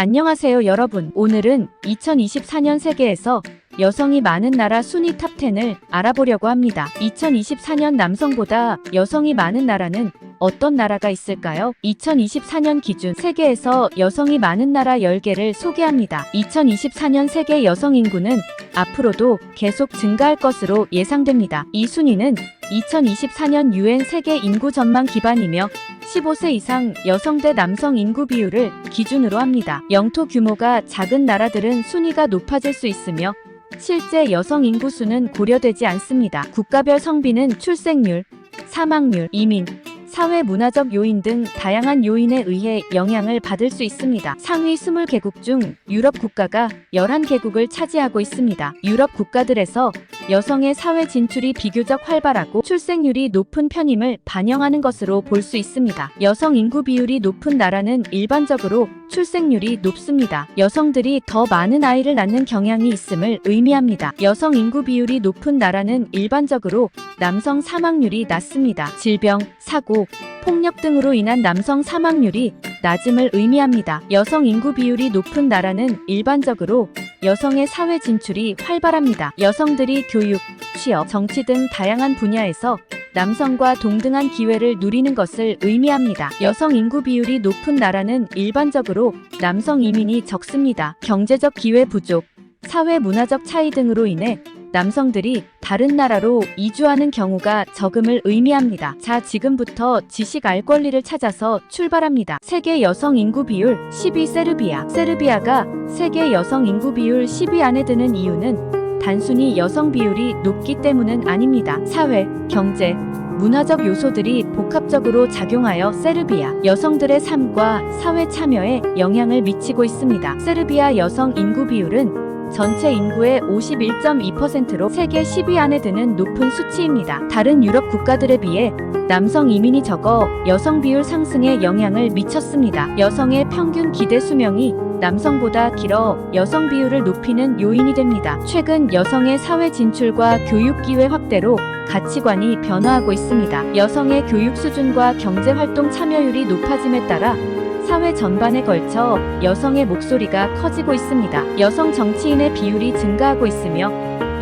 안녕하세요 여러분. 오늘은 2024년 세계에서 여성이 많은 나라 순위 탑10을 알아보려고 합니다. 2024년 남성보다 여성이 많은 나라는 어떤 나라가 있을까요? 2024년 기준 세계에서 여성이 많은 나라 10개를 소개합니다. 2024년 세계 여성 인구는 앞으로도 계속 증가할 것으로 예상됩니다. 이 순위는 2024년 UN 세계 인구 전망 기반이며 15세 이상 여성 대 남성 인구 비율을 기준으로 합니다. 영토 규모가 작은 나라들은 순위가 높아질 수 있으며 실제 여성 인구 수는 고려되지 않습니다. 국가별 성비는 출생률, 사망률, 이민, 사회 문화적 요인 등 다양한 요인에 의해 영향을 받을 수 있습니다. 상위 20개국 중 유럽 국가가 11개국을 차지하고 있습니다. 유럽 국가들에서 여성의 사회 진출이 비교적 활발하고 출생률이 높은 편임을 반영하는 것으로 볼 수 있습니다. 여성 인구 비율이 높은 나라는 일반적으로 출생률이 높습니다. 여성들이 더 많은 아이를 낳는 경향이 있음을 의미합니다. 여성 인구 비율이 높은 나라는 일반적으로 남성 사망률이 낮습니다. 질병, 사고, 폭력 등으로 인한 남성 사망률이 낮음을 의미합니다. 여성 인구 비율이 높은 나라는 일반적으로 여성의 사회 진출이 활발합니다. 여성들이 교육, 취업, 정치 등 다양한 분야에서 남성과 동등한 기회를 누리는 것을 의미합니다. 여성 인구 비율이 높은 나라는 일반적으로 남성 이민이 적습니다. 경제적 기회 부족, 사회 문화적 차이 등으로 인해 남성들이 다른 나라로 이주하는 경우가 적음을 의미합니다. 자, 지금부터 지식 알 권리를 찾아서 출발합니다. 세계 여성 인구 비율 10위 세르비아. 세르비아가 세계 여성 인구 비율 10위 안에 드는 이유는 단순히 여성 비율이 높기 때문은 아닙니다. 사회, 경제, 문화적 요소들이 복합적으로 작용하여 세르비아 여성들의 삶과 사회 참여에 영향을 미치고 있습니다. 세르비아 여성 인구 비율은 전체 인구의 51.2%로 세계 10위 안에 드는 높은 수치입니다. 다른 유럽 국가들에 비해 남성 이민이 적어 여성 비율 상승에 영향을 미쳤습니다. 여성의 평균 기대 수명이 남성보다 길어 여성 비율을 높이는 요인이 됩니다. 최근 여성의 사회 진출과 교육 기회 확대로 가치관이 변화하고 있습니다. 여성의 교육 수준과 경제활동 참여율이 높아짐에 따라 사회 전반에 걸쳐 여성의 목소리가 커지고 있습니다. 여성 정치인의 비율이 증가하고 있으며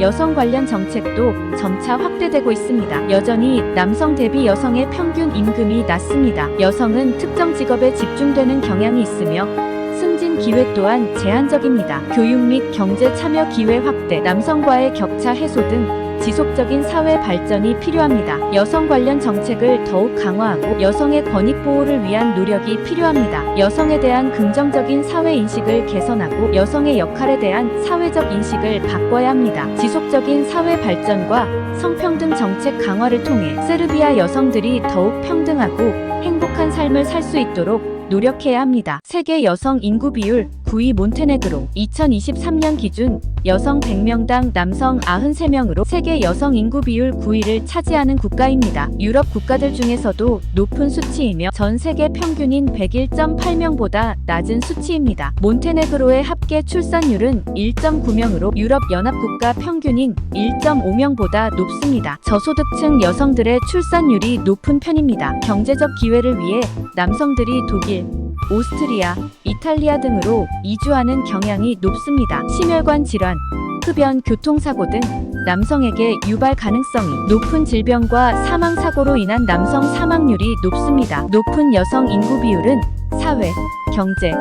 여성 관련 정책도 점차 확대되고 있습니다. 여전히 남성 대비 여성의 평균 임금이 낮습니다. 여성은 특정 직업에 집중되는 경향이 있으며 승진 기회 또한 제한적입니다. 교육 및 경제 참여 기회 확대, 남성과의 격차 해소 등 지속적인 사회 발전이 필요합니다. 여성 관련 정책을 더욱 강화하고 여성의 권익 보호를 위한 노력이 필요합니다. 여성에 대한 긍정적인 사회 인식을 개선하고 여성의 역할에 대한 사회적 인식을 바꿔야 합니다. 지속적인 사회 발전과 성평등 정책 강화를 통해 세르비아 여성들이 더욱 평등하고 행복한 삶을 살 수 있도록 노력해야 합니다. 세계 여성 인구 비율 9위 몬테네그로. 2023년 기준 여성 100명당 남성 93명으로 세계 여성 인구 비율 9위를 차지하는 국가입니다. 유럽 국가들 중에서도 높은 수치이며 전 세계 평균인 101.8명보다 낮은 수치입니다. 몬테네그로의 합계 출산율은 1.9명으로 유럽 연합국가 평균인 1.5명보다 높습니다. 저소득층 여성들의 출산율이 높은 편입니다. 경제적 기회를 위해 남성들이 독일, 오스트리아, 이탈리아 등으로 이주하는 경향이 높습니다. 심혈관 질환, 흡연, 교통사고 등 남성에게 유발 가능성이 높은 질병과 사망사고로 인한 남성 사망률이 높습니다. 높은 여성 인구 비율은 사회, 경제,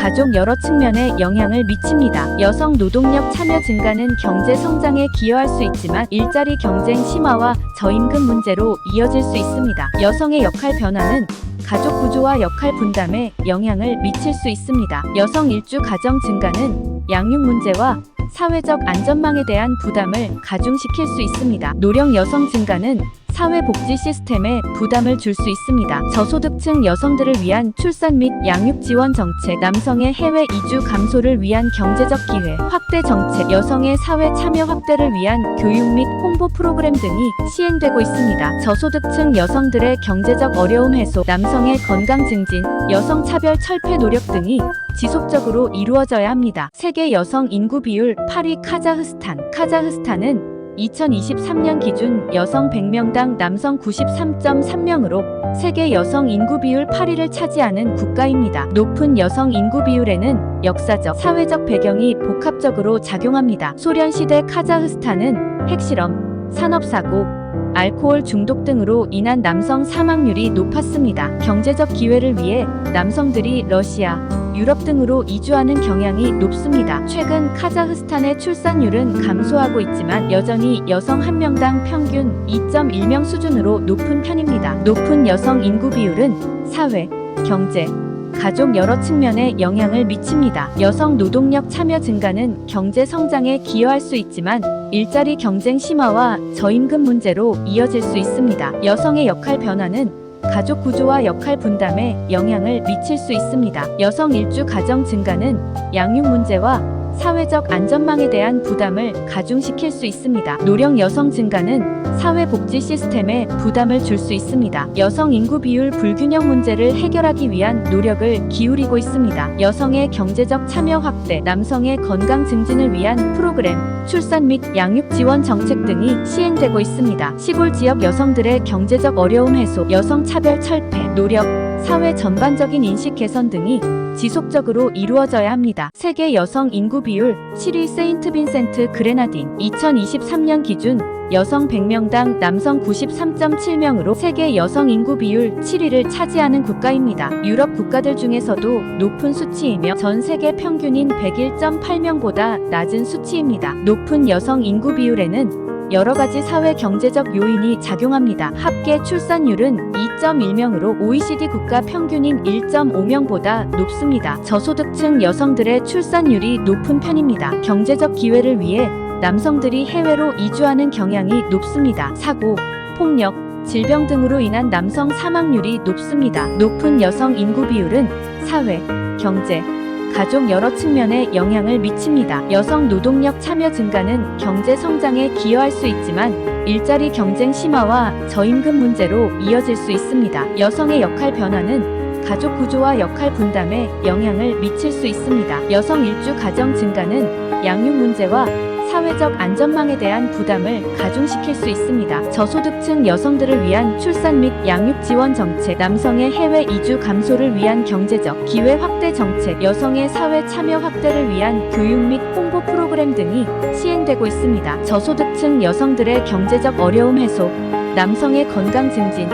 가족 여러 측면에 영향을 미칩니다. 여성 노동력 참여 증가는 경제 성장에 기여할 수 있지만 일자리 경쟁 심화와 저임금 문제로 이어질 수 있습니다. 여성의 역할 변화는 가족 구조와 역할 분담에 영향을 미칠 수 있습니다. 여성 일주 가정 증가는 양육 문제와 사회적 안전망에 대한 부담을 가중시킬 수 있습니다. 노령 여성 증가는 사회복지 시스템에 부담을 줄 수 있습니다. 저소득층 여성들을 위한 출산 및 양육 지원 정책, 남성의 해외 이주 감소를 위한 경제적 기회 확대 정책, 여성의 사회 참여 확대를 위한 교육 및 홍보 프로그램 등이 시행되고 있습니다. 저소득층 여성들의 경제적 어려움 해소, 남성의 건강 증진, 여성 차별 철폐 노력 등이 지속적으로 이루어져야 합니다. 세계 여성 인구 비율 8위 카자흐스탄. 카자흐스탄은 2023년 기준 여성 100명당 남성 93.3명으로 세계 여성 인구 비율 8위를 차지하는 국가입니다. 높은 여성 인구 비율에는 역사적, 사회적 배경이 복합적으로 작용합니다. 소련시대 카자흐스탄은 핵실험, 산업사고, 알코올 중독 등으로 인한 남성 사망률이 높았습니다. 경제적 기회를 위해 남성들이 러시아, 유럽 등으로 이주하는 경향이 높습니다. 최근 카자흐스탄의 출산율은 감소하고 있지만 여전히 여성 한 명당 평균 2.1명 수준으로 높은 편입니다. 높은 여성 인구 비율은 사회, 경제, 가족 여러 측면에 영향을 미칩니다. 여성 노동력 참여 증가는 경제 성장에 기여할 수 있지만 일자리 경쟁 심화와 저임금 문제로 이어질 수 있습니다. 여성의 역할 변화는 가족 구조와 역할 분담에 영향을 미칠 수 있습니다. 여성 일주 가정 증가는 양육 문제와 사회적 안전망에 대한 부담을 가중시킬 수 있습니다. 노령 여성 증가는 사회복지 시스템에 부담을 줄 수 있습니다. 여성 인구 비율 불균형 문제를 해결하기 위한 노력을 기울이고 있습니다. 여성의 경제적 참여 확대, 남성의 건강 증진을 위한 프로그램, 출산 및 양육 지원 정책 등이 시행되고 있습니다. 시골 지역 여성들의 경제적 어려움 해소, 여성 차별 철폐, 노력, 사회 전반적인 인식 개선 등이 지속적으로 이루어져야 합니다. 세계 여성 인구 비율 7위 세인트 빈센트 그레나딘 2023년 기준 여성 100명당 남성 93.7명으로 세계 여성 인구 비율 7위를 차지하는 국가입니다. 유럽 국가들 중에서도 높은 수치이며 전 세계 평균인 101.8명보다 낮은 수치입니다. 높은 여성 인구 비율에는 여러 가지 사회 경제적 요인이 작용합니다. 합계 출산율은 2.1명으로 OECD 국가 평균인 1.5명보다 높습니다. 저소득층 여성들의 출산율이 높은 편입니다. 경제적 기회를 위해 남성들이 해외로 이주하는 경향이 높습니다. 사고, 폭력, 질병 등으로 인한 남성 사망률이 높습니다. 높은 여성 인구 비율은 사회, 경제, 가족 여러 측면에 영향을 미칩니다. 여성 노동력 참여 증가는 경제 성장에 기여할 수 있지만 일자리 경쟁 심화와 저임금 문제로 이어질 수 있습니다. 여성의 역할 변화는 가족 구조와 역할 분담에 영향을 미칠 수 있습니다. 여성 일주 가정 증가는 양육 문제와 사회적 안전망에 대한 부담을 가중시킬 수 있습니다. 저소득층 여성들을 위한 출산 및 양육 지원 정책, 남성의 해외 이주 감소를 위한 경제적 기회 확대 정책, 여성의 사회 참여 확대를 위한 교육 및 홍보 프로그램 등이 시행되고 있습니다. 저소득층 여성들의 경제적 어려움 해소, 남성의 건강 증진,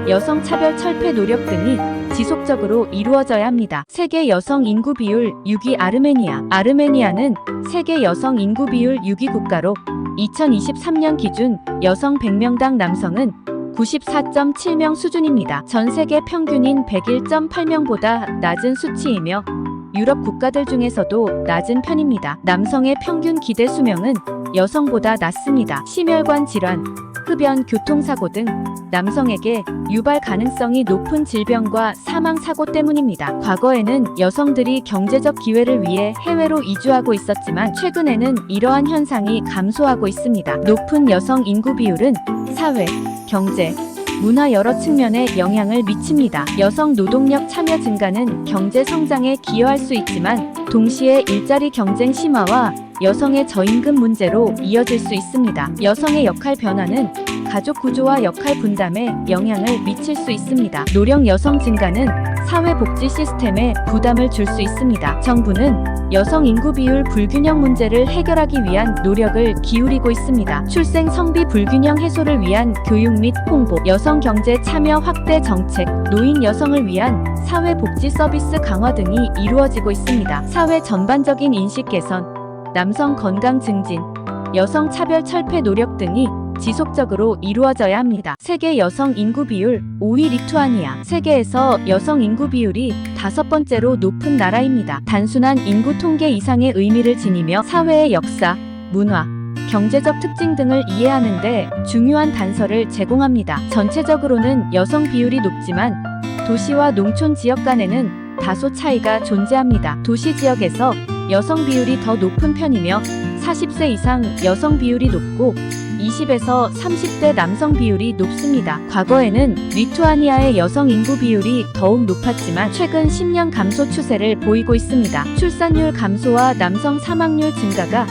여성 차별 철폐 노력 등이 지속적으로 이루어져야 합니다. 세계 여성 인구 비율 6위 아르메니아. 아르메니아는 세계 여성 인구 비율 6위 국가로 2023년 기준 여성 100명당 남성은 94.7명 수준입니다. 전 세계 평균인 101.8명보다 낮은 수치이며 유럽 국가들 중에서도 낮은 편입니다. 남성의 평균 기대 수명은 여성보다 낮습니다. 심혈관 질환, 흡연, 교통사고 등 남성에게 유발 가능성이 높은 질병과 사망 사고 때문입니다. 과거에는 여성들이 경제적 기회를 위해 해외로 이주하고 있었지만 최근에는 이러한 현상이 감소하고 있습니다. 높은 여성 인구 비율은 사회, 경제, 문화 여러 측면에 영향을 미칩니다. 여성 노동력 참여 증가는 경제 성장에 기여할 수 있지만 동시에 일자리 경쟁 심화와 여성의 저임금 문제로 이어질 수 있습니다. 여성의 역할 변화는 가족 구조와 역할 분담에 영향을 미칠 수 있습니다. 노령 여성 증가는 사회복지 시스템에 부담을 줄 수 있습니다. 정부는 여성 인구 비율 불균형 문제를 해결하기 위한 노력을 기울이고 있습니다. 출생 성비 불균형 해소를 위한 교육 및 홍보, 여성 경제 참여 확대 정책, 노인 여성을 위한 사회복지 서비스 강화 등이 이루어지고 있습니다. 사회 전반적인 인식 개선, 남성 건강 증진, 여성 차별 철폐 노력 등이 지속적으로 이루어져야 합니다. 세계 여성 인구 비율 5위 리투아니아. 세계에서 여성 인구 비율이 5번째로 높은 나라입니다. 단순한 인구 통계 이상의 의미를 지니며 사회의 역사, 문화, 경제적 특징 등을 이해하는 데 중요한 단서를 제공합니다. 전체적으로는 여성 비율이 높지만 도시와 농촌 지역 간에는 다소 차이가 존재합니다. 도시 지역에서 여성 비율이 더 높은 편이며 40세 이상 여성 비율이 높고 20에서 30대 남성 비율이 높습니다. 과거에는 리투아니아의 여성 인구 비율이 더욱 높았지만 최근 10년 감소 추세를 보이고 있습니다. 출산율 감소와 남성 사망률 증가가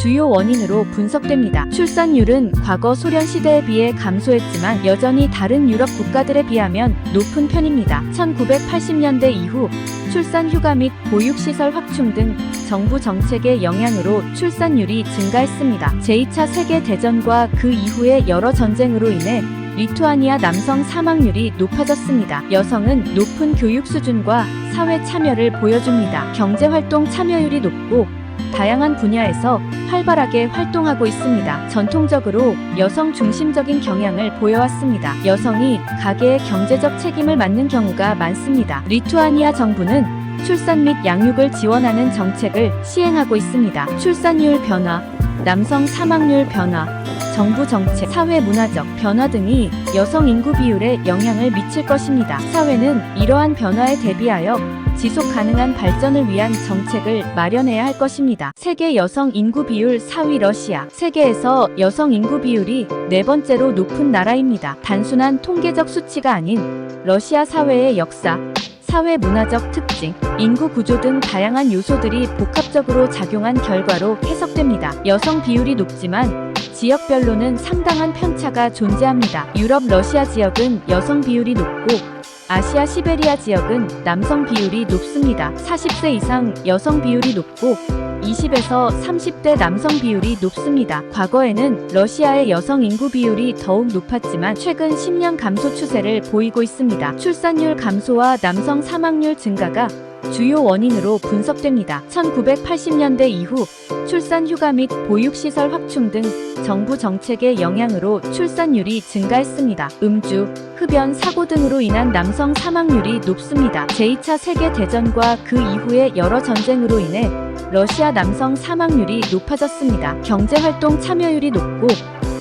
주요 원인으로 분석됩니다. 출산율은 과거 소련 시대에 비해 감소했지만 여전히 다른 유럽 국가들에 비하면 높은 편입니다. 1980년대 이후 출산 휴가 및 보육시설 확충 등 정부 정책의 영향으로 출산율이 증가했습니다. 제2차 세계대전과 그 이후의 여러 전쟁으로 인해 리투아니아 남성 사망률이 높아졌습니다. 여성은 높은 교육 수준과 사회 참여를 보여줍니다. 경제활동 참여율이 높고 다양한 분야에서 활발하게 활동하고 있습니다. 전통적으로 여성 중심적인 경향을 보여왔습니다. 여성이 가계의 경제적 책임을 맡는 경우가 많습니다. 리투아니아 정부는 출산 및 양육을 지원하는 정책을 시행하고 있습니다. 출산율 변화, 남성 사망률 변화, 정부 정책, 사회 문화적 변화 등이 여성 인구 비율에 영향을 미칠 것입니다. 사회는 이러한 변화에 대비하여 지속 가능한 발전을 위한 정책을 마련해야 할 것입니다. 세계 여성 인구 비율 4위 러시아. 세계에서 여성 인구 비율이 네 번째로 높은 나라입니다. 단순한 통계적 수치가 아닌 러시아 사회의 역사, 사회 문화적 특징, 인구 구조 등 다양한 요소들이 복합적으로 작용한 결과로 해석됩니다. 여성 비율이 높지만 지역별로는 상당한 편차가 존재합니다. 유럽 러시아 지역은 여성 비율이 높고 아시아 시베리아 지역은 남성 비율이 높습니다. 40세 이상 여성 비율이 높고 20에서 30대 남성 비율이 높습니다. 과거에는 러시아의 여성 인구 비율이 더욱 높았지만 최근 10년 감소 추세를 보이고 있습니다. 출산율 감소와 남성 사망률 증가가 주요 원인으로 분석됩니다. 1980년대 이후 출산 휴가 및 보육시설 확충 등 정부 정책의 영향으로 출산율이 증가했습니다. 음주, 흡연, 사고 등으로 인한 남성 사망률이 높습니다. 제2차 세계대전과 그 이후의 여러 전쟁으로 인해 러시아 남성 사망률이 높아졌습니다. 경제활동 참여율이 높고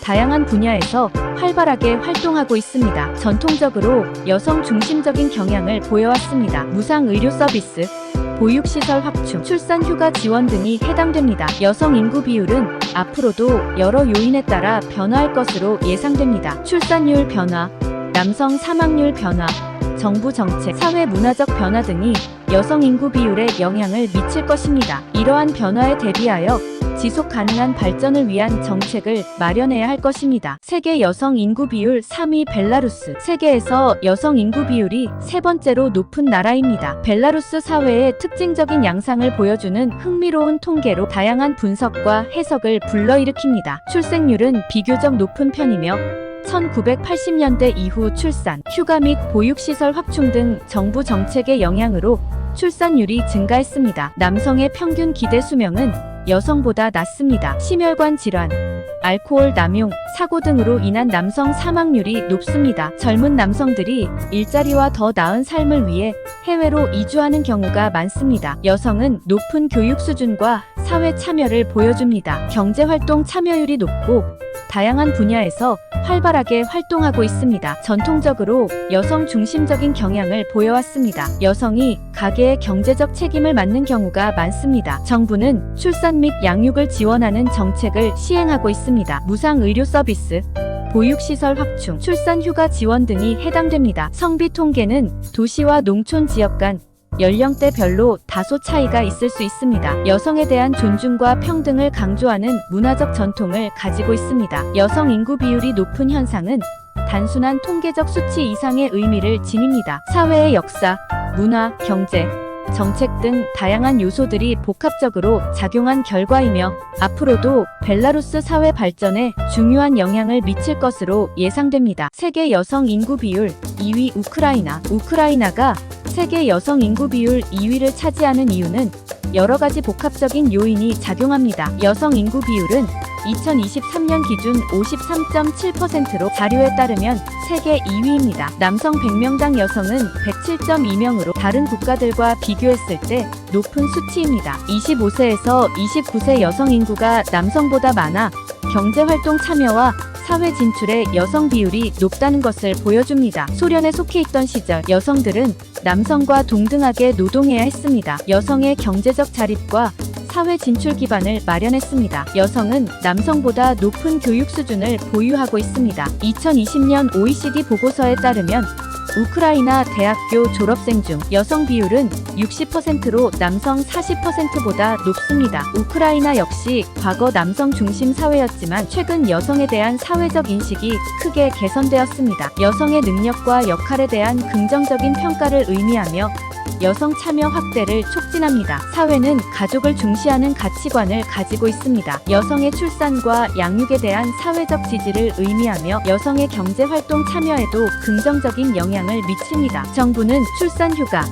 다양한 분야에서 활발하게 활동하고 있습니다. 전통적으로 여성 중심적인 경향을 보여왔습니다. 무상 의료 서비스, 보육시설 확충, 출산 휴가 지원 등이 해당됩니다. 여성 인구 비율은 앞으로도 여러 요인에 따라 변화할 것으로 예상됩니다. 출산율 변화, 남성 사망률 변화, 정부 정책, 사회 문화적 변화 등이 여성 인구 비율에 영향을 미칠 것입니다. 이러한 변화에 대비하여 지속 가능한 발전을 위한 정책을 마련해야 할 것입니다. 세계 여성 인구 비율 3위 벨라루스. 세계에서 여성 인구 비율이 세 번째로 높은 나라입니다. 벨라루스 사회의 특징적인 양상을 보여주는 흥미로운 통계로 다양한 분석과 해석을 불러일으킵니다. 출생률은 비교적 높은 편이며 1980년대 이후 출산, 휴가 및 보육시설 확충 등 정부 정책의 영향으로 출산율이 증가했습니다. 남성의 평균 기대 수명은 여성보다 낮습니다. 심혈관 질환, 알코올 남용, 사고 등으로 인한 남성 사망률이 높습니다. 젊은 남성들이 일자리와 더 나은 삶을 위해 해외로 이주하는 경우가 많습니다. 여성은 높은 교육 수준과 사회 참여를 보여줍니다. 경제활동 참여율이 높고 다양한 분야에서 활발하게 활동하고 있습니다. 전통적으로 여성 중심적인 경향을 보여왔습니다. 여성이 가계의 경제적 책임을 맡는 경우가 많습니다. 정부는 출산 및 양육을 지원하는 정책을 시행하고 있습니다. 무상 의료 서비스, 보육시설 확충, 출산 휴가 지원 등이 해당됩니다. 성비 통계는 도시와 농촌 지역 간 연령대별로 다소 차이가 있을 수 있습니다. 여성에 대한 존중과 평등을 강조하는 문화적 전통을 가지고 있습니다. 여성 인구 비율이 높은 현상은 단순한 통계적 수치 이상의 의미를 지닙니다. 사회의 역사, 문화, 경제, 정책 등 다양한 요소들이 복합적으로 작용한 결과이며 앞으로도 벨라루스 사회 발전에 중요한 영향을 미칠 것으로 예상됩니다. 세계 여성 인구 비율 2위 우크라이나. 우크라이나가 세계 여성 인구 비율 2위를 차지하는 이유는 여러 가지 복합적인 요인이 작용합니다. 여성 인구 비율은 2023년 기준 53.7%로 자료에 따르면 세계 2위입니다. 남성 100명당 여성은 107.2명으로 다른 국가들과 비교했을 때 높은 수치입니다. 25세에서 29세 여성 인구가 남성보다 많아 경제활동 참여와 사회 진출의 여성 비율이 높다는 것을 보여줍니다. 소련에 속해 있던 시절 여성들은 남성과 동등하게 노동해야 했습니다. 여성의 경제적 자립과 사회 진출 기반을 마련했습니다. 여성은 남성보다 높은 교육 수준을 보유하고 있습니다. 2020년 OECD 보고서에 따르면 우크라이나 대학교 졸업생 중 여성 비율은 60%로 남성 40%보다 높습니다. 우크라이나 역시 과거 남성 중심 사회였지만 최근 여성에 대한 사회적 인식이 크게 개선되었습니다. 여성의 능력과 역할에 대한 긍정적인 평가를 의미하며 여성 참여 확대를 촉진합니다. 사회는 가족을 중시하는 가치관을 가지고 있습니다. 여성의 출산과 양육에 대한 사회적 지지를 의미하며 여성의 경제활동 참여에도 긍정적인 영향을 미칩니다. 정부는 출산휴가,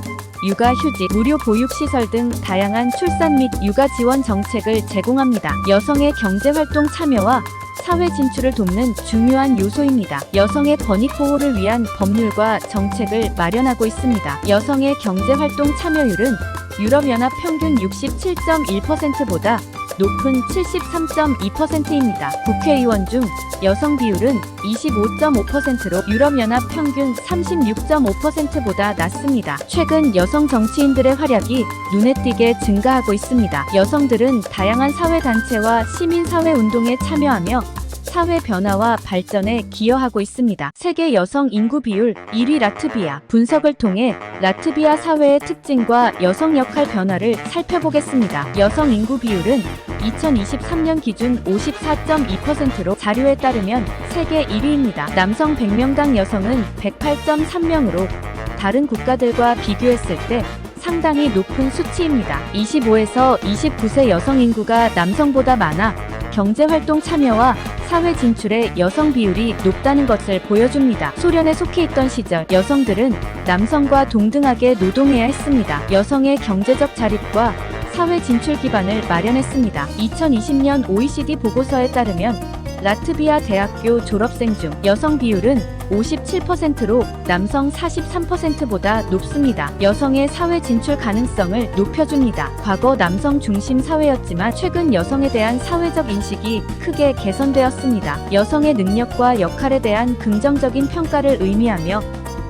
육아휴직, 무료 보육시설 등 다양한 출산 및 육아 지원 정책을 제공합니다. 여성의 경제활동 참여와 사회 진출을 돕는 중요한 요소입니다. 여성의 권익 보호를 위한 법률과 정책을 마련하고 있습니다. 여성의 경제활동 참여율은 유럽연합 평균 67.1%보다 높은 73.2%입니다. 국회의원 중 여성 비율은 25.5%로 유럽연합 평균 36.5%보다 낮습니다. 최근 여성 정치인들의 활약이 눈에 띄게 증가하고 있습니다. 여성들은 다양한 사회단체와 시민사회운동에 참여하며 사회 변화와 발전에 기여하고 있습니다. 세계 여성 인구 비율 1위 라트비아. 분석을 통해 라트비아 사회의 특징과 여성 역할 변화를 살펴보겠습니다. 여성 인구 비율은 2023년 기준 54.2%로 자료에 따르면 세계 1위입니다. 남성 100명당 여성은 108.3명으로 다른 국가들과 비교했을 때 상당히 높은 수치입니다. 25에서 29세 여성 인구가 남성보다 많아 경제활동 참여와 사회 진출의 여성 비율이 높다는 것을 보여줍니다. 소련에 속해 있던 시절 여성들은 남성과 동등하게 노동해야 했습니다. 여성의 경제적 자립과 사회 진출 기반을 마련했습니다. 2020년 OECD 보고서에 따르면 라트비아 대학교 졸업생 중 여성 비율은 57%로 남성 43%보다 높습니다. 여성의 사회 진출 가능성을 높여줍니다. 과거 남성 중심 사회였지만 최근 여성에 대한 사회적 인식이 크게 개선되었습니다. 여성의 능력과 역할에 대한 긍정적인 평가를 의미하며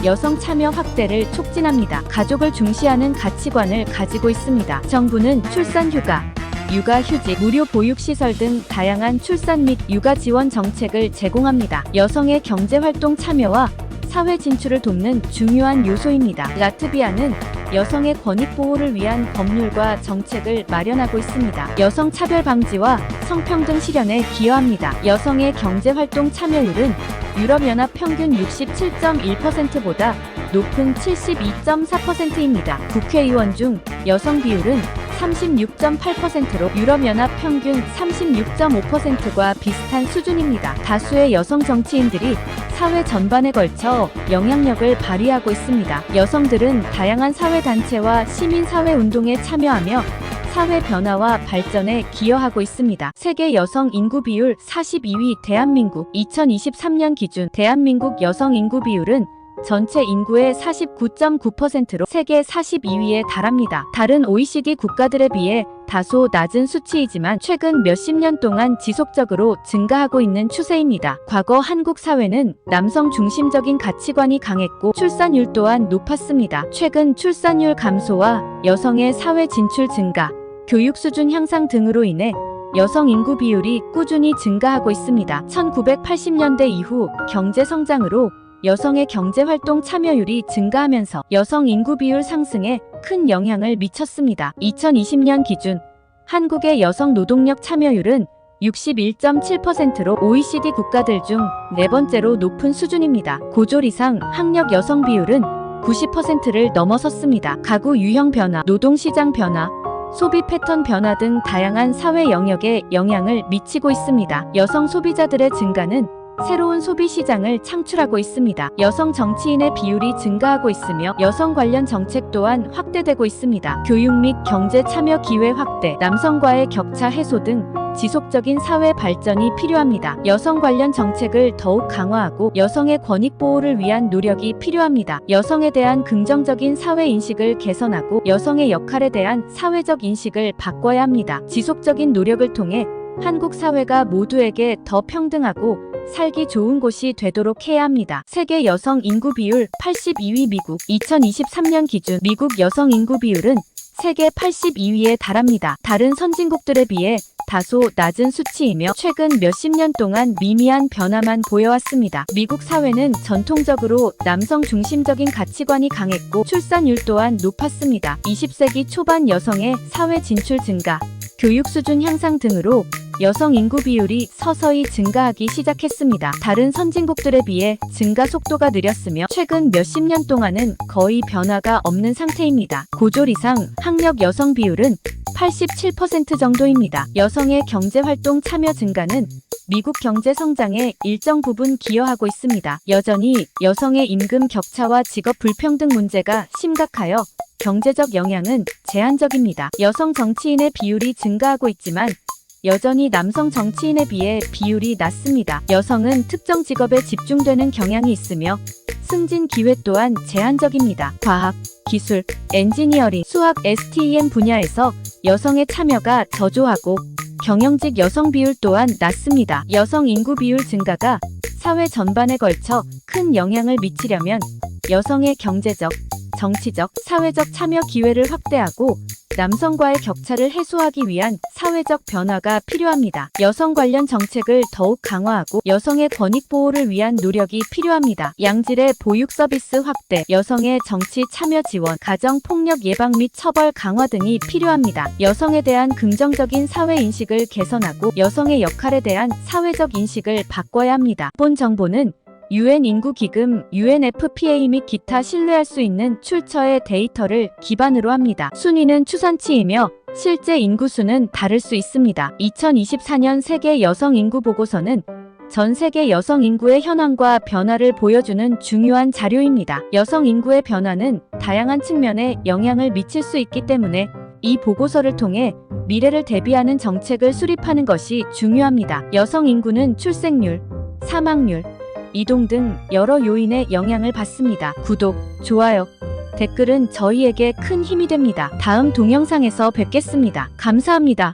여성 참여 확대를 촉진합니다. 가족을 중시하는 가치관을 가지고 있습니다. 정부는 출산휴가, 육아휴직, 무료 보육시설 등 다양한 출산 및 육아 지원 정책을 제공합니다. 여성의 경제활동 참여와 사회 진출을 돕는 중요한 요소입니다. 라트비아는 여성의 권익 보호를 위한 법률과 정책을 마련하고 있습니다. 여성 차별 방지와 성평등 실현에 기여합니다. 여성의 경제활동 참여율은 유럽연합 평균 67.1%보다 높은 72.4%입니다. 국회의원 중 여성 비율은 36.8%로 유럽연합 평균 36.5%과 비슷한 수준입니다. 다수의 여성 정치인들이 사회 전반에 걸쳐 영향력을 발휘하고 있습니다. 여성들은 다양한 사회단체와 시민사회운동에 참여하며 사회 변화와 발전에 기여하고 있습니다. 세계 여성 인구 비율 42위 대한민국. 2023년 기준 대한민국 여성 인구 비율은 전체 인구의 49.9%로 세계 42위에 달합니다. 다른 OECD 국가들에 비해 다소 낮은 수치이지만 최근 몇십 년 동안 지속적으로 증가하고 있는 추세입니다. 과거 한국 사회는 남성 중심적인 가치관이 강했고 출산율 또한 높았습니다. 최근 출산율 감소와 여성의 사회 진출 증가, 교육 수준 향상 등으로 인해 여성 인구 비율이 꾸준히 증가하고 있습니다. 1980년대 이후 경제 성장으로 여성의 경제활동 참여율이 증가하면서 여성 인구 비율 상승에 큰 영향을 미쳤습니다. 2020년 기준 한국의 여성 노동력 참여율은 61.7%로 OECD 국가들 중 네 번째로 높은 수준입니다. 고졸 이상 학력 여성 비율은 90%를 넘어섰습니다. 가구 유형 변화, 노동시장 변화, 소비 패턴 변화 등 다양한 사회 영역에 영향을 미치고 있습니다. 여성 소비자들의 증가는 새로운 소비 시장을 창출하고 있습니다. 여성 정치인의 비율이 증가하고 있으며 여성 관련 정책 또한 확대되고 있습니다. 교육 및 경제 참여 기회 확대, 남성과의 격차 해소 등 지속적인 사회 발전이 필요합니다. 여성 관련 정책을 더욱 강화하고 여성의 권익 보호를 위한 노력이 필요합니다. 여성에 대한 긍정적인 사회 인식을 개선하고 여성의 역할에 대한 사회적 인식을 바꿔야 합니다. 지속적인 노력을 통해 한국 사회가 모두에게 더 평등하고 살기 좋은 곳이 되도록 해야 합니다. 세계 여성 인구 비율 82위 미국. 2023년 기준 미국 여성 인구 비율은 세계 82위에 달합니다. 다른 선진국들에 비해 다소 낮은 수치이며 최근 몇십 년 동안 미미한 변화만 보여왔습니다. 미국 사회는 전통적으로 남성 중심적인 가치관이 강했고 출산율 또한 높았습니다. 20세기 초반 여성의 사회 진출 증가, 교육 수준 향상 등으로 여성 인구 비율이 서서히 증가하기 시작했습니다. 다른 선진국들에 비해 증가 속도가 느렸으며 최근 몇십 년 동안은 거의 변화가 없는 상태입니다. 고졸 이상 학력 여성 비율은 87% 정도입니다. 여성의 경제활동 참여 증가는 미국 경제 성장에 일정 부분 기여하고 있습니다. 여전히 여성의 임금 격차와 직업 불평등 문제가 심각하여 경제적 영향은 제한적입니다. 여성 정치인의 비율이 증가하고 있지만 여전히 남성 정치인에 비해 비율이 낮습니다. 여성은 특정 직업에 집중되는 경향이 있으며 승진 기회 또한 제한적입니다. 과학, 기술, 엔지니어링, 수학, STEM 분야에서 여성의 참여가 저조하고 경영직 여성 비율 또한 낮습니다. 여성 인구 비율 증가가 사회 전반에 걸쳐 큰 영향을 미치려면 여성의 경제적, 정치적, 사회적 참여 기회를 확대하고 남성과의 격차를 해소하기 위한 사회적 변화가 필요합니다. 여성 관련 정책을 더욱 강화하고 여성의 권익 보호를 위한 노력이 필요합니다. 양질의 보육 서비스 확대, 여성의 정치 참여 지원, 가정 폭력 예방 및 처벌 강화 등이 필요합니다. 여성에 대한 긍정적인 사회 인식을 개선하고 여성의 역할에 대한 사회적 인식을 바꿔야 합니다. 본 정보는 UN 인구기금 UNFPA 및 기타 신뢰할 수 있는 출처의 데이터를 기반으로 합니다. 순위는 추산치이며 실제 인구수는 다를 수 있습니다. 2024년 세계 여성 인구 보고서는 전 세계 여성 인구의 현황과 변화를 보여주는 중요한 자료입니다. 여성 인구의 변화는 다양한 측면에 영향을 미칠 수 있기 때문에 이 보고서를 통해 미래를 대비하는 정책을 수립하는 것이 중요합니다. 여성 인구는 출생률, 사망률, 이동 등 여러 요인의 영향을 받습니다. 구독, 좋아요, 댓글은 저희에게 큰 힘이 됩니다. 다음 동영상에서 뵙겠습니다. 감사합니다.